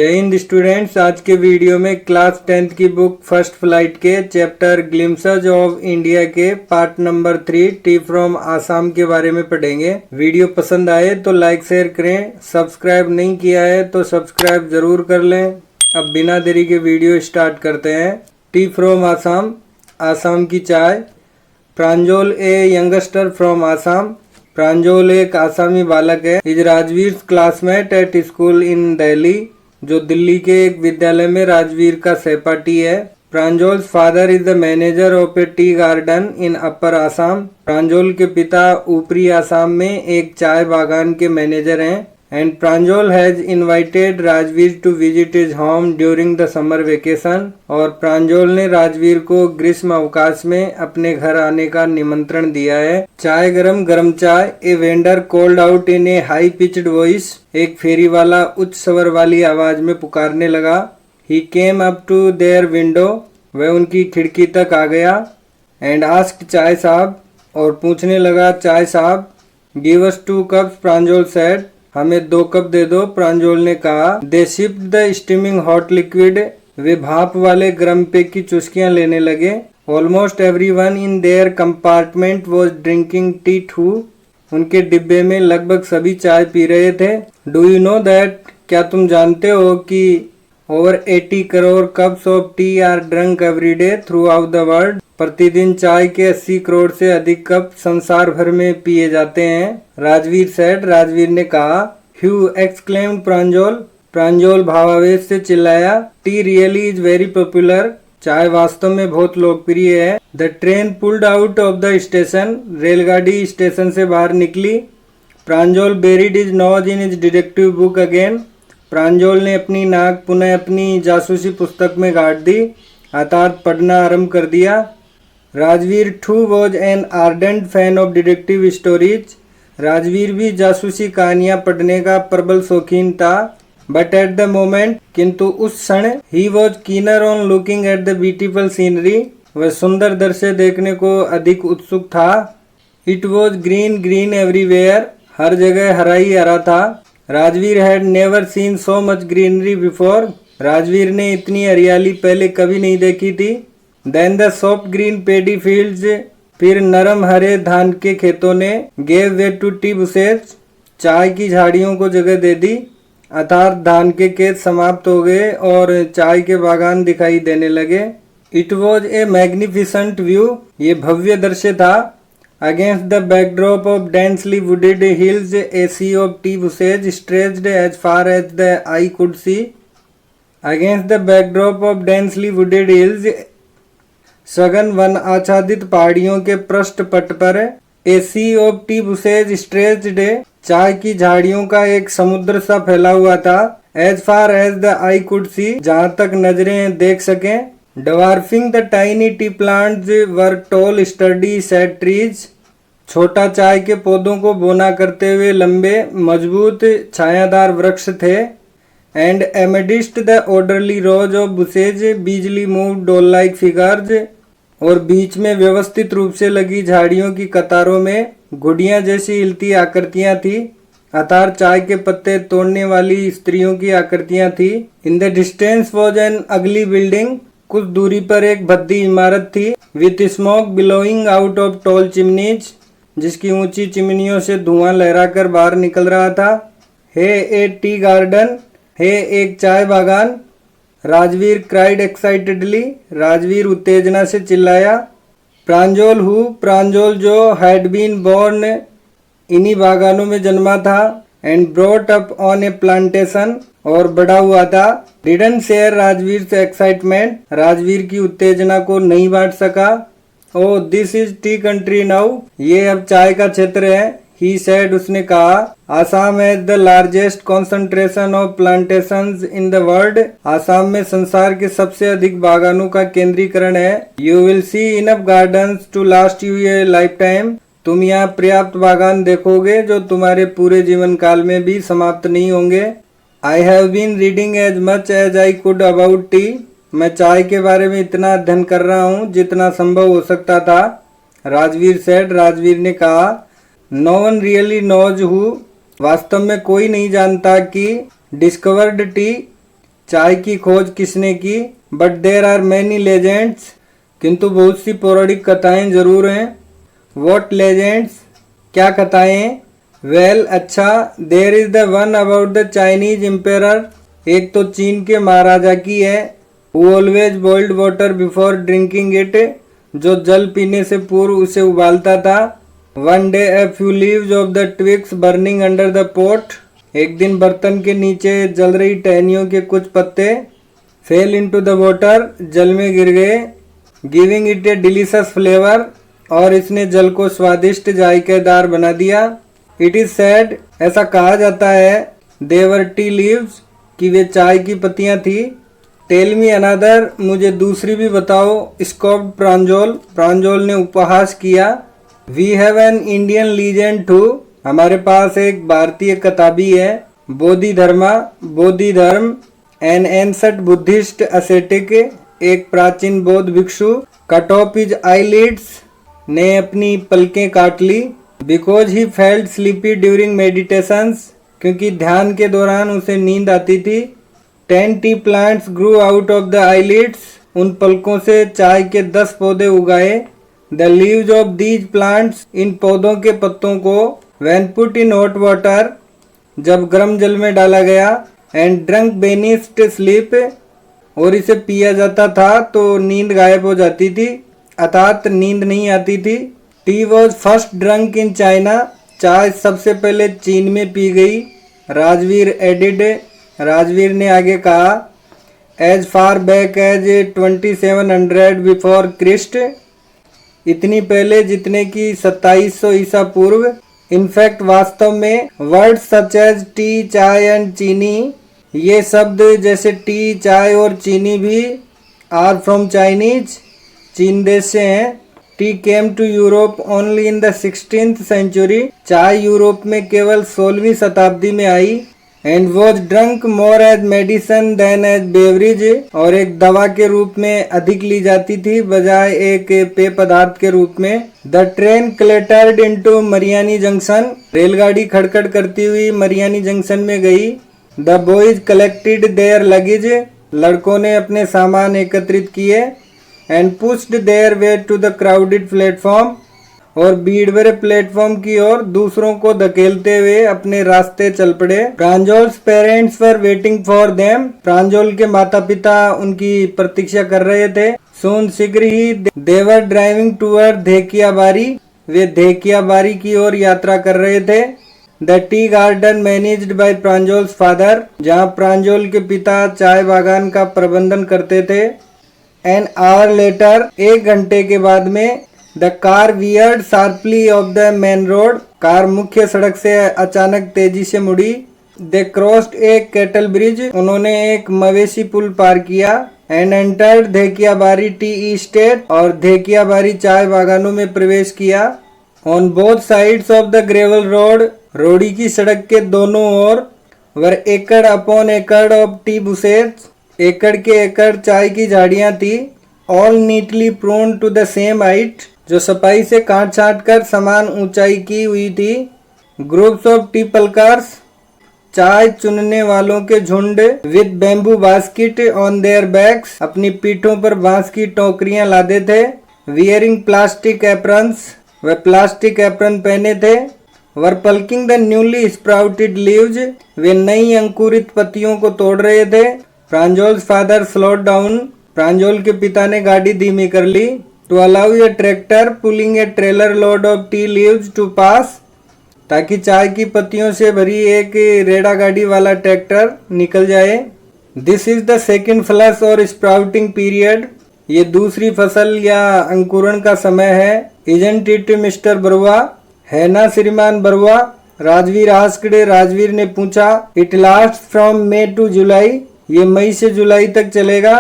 जय हिंद स्टूडेंट्स। आज के वीडियो में क्लास 10th की बुक फर्स्ट फ्लाइट के चैप्टर ग्लिम्पसेस ऑफ इंडिया के part number 3 T from Assam के बारे में पढ़ेंगे। वीडियो पसंद आए तो लाइक शेयर करें, सब्सक्राइब नहीं किया है तो सब्सक्राइब जरूर कर लें। अब बिना देरी के वीडियो स्टार्ट करते हैं। टी फ्रॉम आसाम, आसाम की चाय। प्रांजल ए यंगस्टर फ्रॉम आसाम। प्रांजल एक आसामी बालक है। Is Rajveer classmate at school इन दिल्ली, जो दिल्ली के एक विद्यालय में राजवीर का सहपाठी है। Pranjal's father is the manager of a tea garden in upper Assam. Pranjal के पिता ऊपरी आसाम में एक चाय बागान के मैनेजर हैं। And Pranjal has invited Rajveer to visit his home during the summer vacation. और प्रांजल ने राजवीर को ग्रीष्म अवकाश में अपने घर आने का निमंत्रण दिया है। चाय गरम गरम चाय। A vendor called out in A high pitched voice. एक फेरी वाला उच्च स्वर वाली आवाज में पुकारने लगा। He came up to their window. वह उनकी खिड़की तक आ गया। एंड आस्क्ड चाय साहब, और पूछने लगा, चाय साहब। Give us 2 cups, Pranjal said. हमें 2 कप दे दो, प्रांजल ने कहा। They sipped the steaming hot liquid. वे भाप वाले गर्म पेय की चुस्कियां लेने लगे। Almost everyone in their compartment was drinking tea too. उनके डिब्बे में लगभग सभी चाय पी रहे थे। डू यू नो दैट, क्या तुम जानते हो कि over 80 crore cups of T R drunk every day through out the world. प्रतिदिन चाय के 80 करोड़ से अधिक कप संसार भर में पिए जाते हैं। राजवीर सेड, राजवीर ने कहा। ह्यू एक्सक्लेम्ड प्रांजल। प्रांजल भावावेश से चिल्लाया। Tea really is very popular. चाय वास्तव में बहुत लोकप्रिय है। The train pulled out of the station. रेलगाड़ी स्टेशन से बाहर निकली। Pranjal buried his nose in his detective book again. Pranjal ने अपनी नाक पुनः अपनी जासूसी पुस्तक में गाड़ दी, अर्थात पढ़ना आरंभ कर दिया। Rajveer too was an ardent fan of detective stories. Rajveer भी जासूसी कहानियां पढ़ने का प्रबल शौकीन था। बट एट द मोमेंट, किंतु उस क्षण, he was keener on looking at the beautiful scenery. वह सुंदर दृश्य देखने को अधिक उत्सुक था। It was green green everywhere. हर जगह हरा ही हरा था। Rajveer had never seen so much greenery before. Rajveer ने इतनी हरियाली पहले कभी नहीं देखी थी। Then the soft green paddy fields. फिर नरम हरे धान के खेतों ने gave way to tea bushes. चाय की झाड़ियों को जगह दे दी, अर्थात धान के खेत समाप्त हो गए और चाय के बागान दिखाई देने लगे। It was a magnificent view. ये भव्य दृश्य था। Against the backdrop of densely wooded hills, a sea of tea bushes stretched as far as the eye could see. Against the backdrop of densely wooded hills, सघन वन आच्छादित पहाड़ियों के पृष्ठ पट पर, a sea of tea bushes stretched, चाय की झाड़ियों का एक समुद्र सा फैला हुआ था। As far as the eye could see, जहां तक नजरें देख सकें। Dwarfing the tiny tea plants were tall sturdy shade trees. छोटा चाय के पौधों को बोना करते हुए लंबे मजबूत छायादार वृक्ष थे। And amidst the orderly rows of bushes busily moved doll like figures. और बीच में व्यवस्थित रूप से लगी झाड़ियों की कतारों में गुड़ियां जैसी हिलती आकृतियां थी, अर्थात चाय के पत्ते तोड़ने वाली स्त्रियों की आकृतियां थी। In the distance was an अगली बिल्डिंग। कुछ दूरी पर एक भद्दी इमारत थी। With smoke billowing out of tall chimneys, जिसकी ऊंची चिमनियों से धुआं लहराकर बाहर निकल रहा था। हे ए टी गार्डन, हे एक चाय बागान। Rajveer cried excitedly. राजवीर उत्तेजना से चिल्लाया। प्रांजल हु, प्रांजल जो हैड बीन बोर्न, इन्हीं बागानों में जन्मा था। And brought up on A plantation, और बड़ा हुआ था। डिडंट शेयर राजवीर से एक्साइटमेंट, राजवीर की उत्तेजना को नहीं बांट सका। Oh this is tea country now, ये अब चाय का क्षेत्र है। ही सेड, उसने कहा। Assam has the largest concentration of plantations in the world. Assam में संसार के सबसे अधिक बागानों का केंद्रीकरण है। You will see enough gardens to last you a lifetime. तुम यहाँ पर्याप्त बागान देखोगे जो तुम्हारे पूरे जीवन काल में भी समाप्त नहीं होंगे। I have been reading as much as I could about tea. मैं चाय के बारे में इतना अध्ययन कर रहा हूँ जितना संभव हो सकता था। राजवीर सेड, राजवीर ने कहा। No one really knows who, वास्तव में कोई नहीं जानता कि डिस्कवर्ड टी, चाय की खोज किसने की? But there are many legends, किंतु बहुत सी पौराणिक कथाएं जरूर हैं। वॉट लेजेंड्स, क्या कथाएं? वेल अच्छा, there is the one about the Chinese emperor, एक तो चीन के महाराजा की है। Who always boiled water before drinking it, जो जल पीने से पूर्व उसे उबालता था। One day a few leaves of the twigs burning under the pot, एक दिन बर्तन के नीचे जल रही टहनियों के कुछ पत्ते फेल इनटू द वाटर, जल में गिर गए। Giving it A delicious flavour, और इसने जल को स्वादिष्ट जायकेदार बना दिया। इट इज सेड, ऐसा कहा जाता है, देवर टी लीव्स, कि वे चाय की पत्तियां थी। टेल मी अनदर, मुझे दूसरी भी बताओ। स्कॉप्ड प्रांजोल, प्रांजोल ने उपहास किया। We have an Indian legend too, हमारे पास एक भारतीय कथा भी है। Bodhidharma, Bodhidharma, an ancient Buddhist ascetic, एक प्राचीन बौद्ध भिक्षु। कट ऑफ हिज आईलिड्स, ने अपनी पलकें काट ली। Because he felt sleepy during meditations, क्योंकि ध्यान के दौरान उसे नींद आती थी। 10 tea plants grew out of the eyelids, उन पलकों से चाय के 10 पौधे उगाए। The leaves of these plants, इन पौधों के पत्तों को when put in hot water, जब गर्म जल में डाला गया। एंड ड्रंक बेनिस्ट स्लीप, और इसे पिया जाता था तो नींद गायब हो जाती थी, अर्थात नींद नहीं आती थी। T was first drunk in China, चाय सबसे पहले चीन में पी गई। राजवीर एडिड, राजवीर ने आगे कहा, as far back as 2700 before Christ, इतनी पहले जितने की 2700 ईसा पूर्व। इनफैक्ट वास्तव में वर्ड सच एज टी, चाय एंड चीनी, ये शब्द जैसे टी, चाय और चीनी भी आर फ्रॉम चाइनीज, चीन देश से हैं। Tea came to Europe only in the 16th century, चाय यूरोप में केवल 16वीं शताब्दी में आई। And was drunk more as medicine than as beverage, और एक दवा के रूप में अधिक ली जाती थी बजाय एक पेय पदार्थ के रूप में। The train clattered into Mariani junction, रेलगाड़ी खड़खड़ करती हुई मरियानी जंक्शन में गई। The boys collected their luggage, लड़कों ने अपने सामान एकत्रित किए। And pushed their way to the crowded platform, और भीड़ भरे प्लेटफॉर्म की ओर दूसरों को धकेलते हुए अपने रास्ते चल पड़े। Pranjol's parents were waiting for them, Pranjol के माता पिता उनकी प्रतीक्षा कर रहे थे। सोन शीघ्र ही देवर ड्राइविंग टूवर्ड धेकियाबारी, वे धेकियाबारी की ओर यात्रा कर रहे थे। The tea garden managed by Pranjol's father, जहाँ प्रांजोल के पिता चाय बागान का प्रबंधन करते थे। एन आवर लेटर, एक घंटे के बाद में, the car weird sharply of the main road, car मुख्य सड़क से अचानक तेजी से मुड़ी। दे क्रॉस्ड ए कैटल ब्रिज, उन्होंने एक मवेशी पुल पार किया। एंड एंटर्ड धेकियाबारी टी इस्टेट, और धेकियाबारी चाय बागानों में प्रवेश किया। On both sides of the gravel road, रोड़ी की सड़क के दोनों ओर, वर एकड़ अपॉन एकड़ ऑफ टी बुशेज, एकड़ के एकड़ चाय की झाड़ियां थी। All neatly pruned to the same height, जो सफाई से काट छाट कर समान ऊंचाई की हुई थी। ग्रुप्स ऑफ टी पलकर्स, चाय चुनने वालों के झुंड। With bamboo basket on their backs, अपनी पीठों पर बांस की टोकरियां लादे थे। वियरिंग प्लास्टिक एप्रन्स, वे प्लास्टिक एप्रन पहने थे। Were plucking the newly sprouted leaves, वे नई अंकुरित पत्तियों को तोड़ रहे थे। Pranjol's father slowed down, Pranjol के पिता ने गाड़ी धीमी कर ली। To allow a tractor pulling a trailer load of tea leaves to pass, ताकि चाय की पत्तियों से भरी एक रेड़ा गाड़ी वाला ट्रैक्टर निकल जाए। This is the second flush और स्प्राउटिंग पीरियड, ये दूसरी फसल या अंकुरण का समय है। इजंट इट मिस्टर बरुआ, है ना श्रीमान बरुआ? राजवीर आस्क्ड, राजवीर ने पूछा। It last from May to July, ये मई से जुलाई तक चलेगा।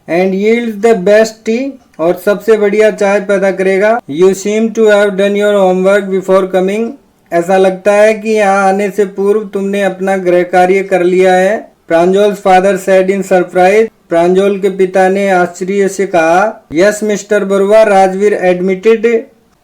And yields the best tea, और सबसे बढ़िया चाय पैदा करेगा। You seem to have done your homework before coming, ऐसा लगता है कि यहाँ आने से पूर्व तुमने अपना गृह कार्य कर लिया है। Pranjol's father said in surprise, Pranjol के पिता ने आश्चर्य से कहा। Yes mister Barua, Rajveer admitted,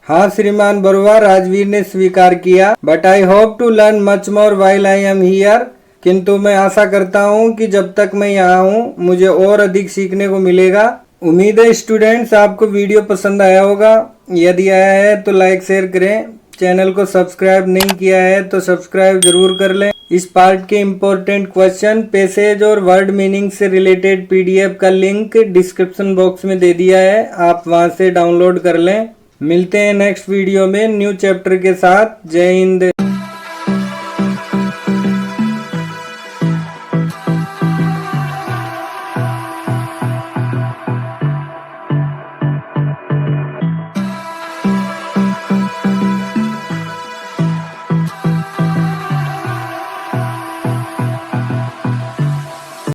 हाँ श्रीमान बरुआ, राजवीर ने स्वीकार किया। But I hope to learn much more while I am here, किंतु मैं आशा करता हूँ कि जब तक मैं यहाँ हूँ मुझे और अधिक सीखने को मिलेगा। उम्मीद है स्टूडेंट्स आपको वीडियो पसंद आया होगा। यदि आया है तो लाइक शेयर करें। चैनल को सब्सक्राइब नहीं किया है तो सब्सक्राइब जरूर कर लें। इस पार्ट के इम्पोर्टेंट क्वेश्चन, पैसेज और वर्ड मीनिंग से रिलेटेड पीडीएफ का लिंक डिस्क्रिप्शन बॉक्स में दे दिया है, आप वहां से डाउनलोड कर लें। मिलते हैं नेक्स्ट वीडियो में न्यू चैप्टर के साथ। जय हिंद।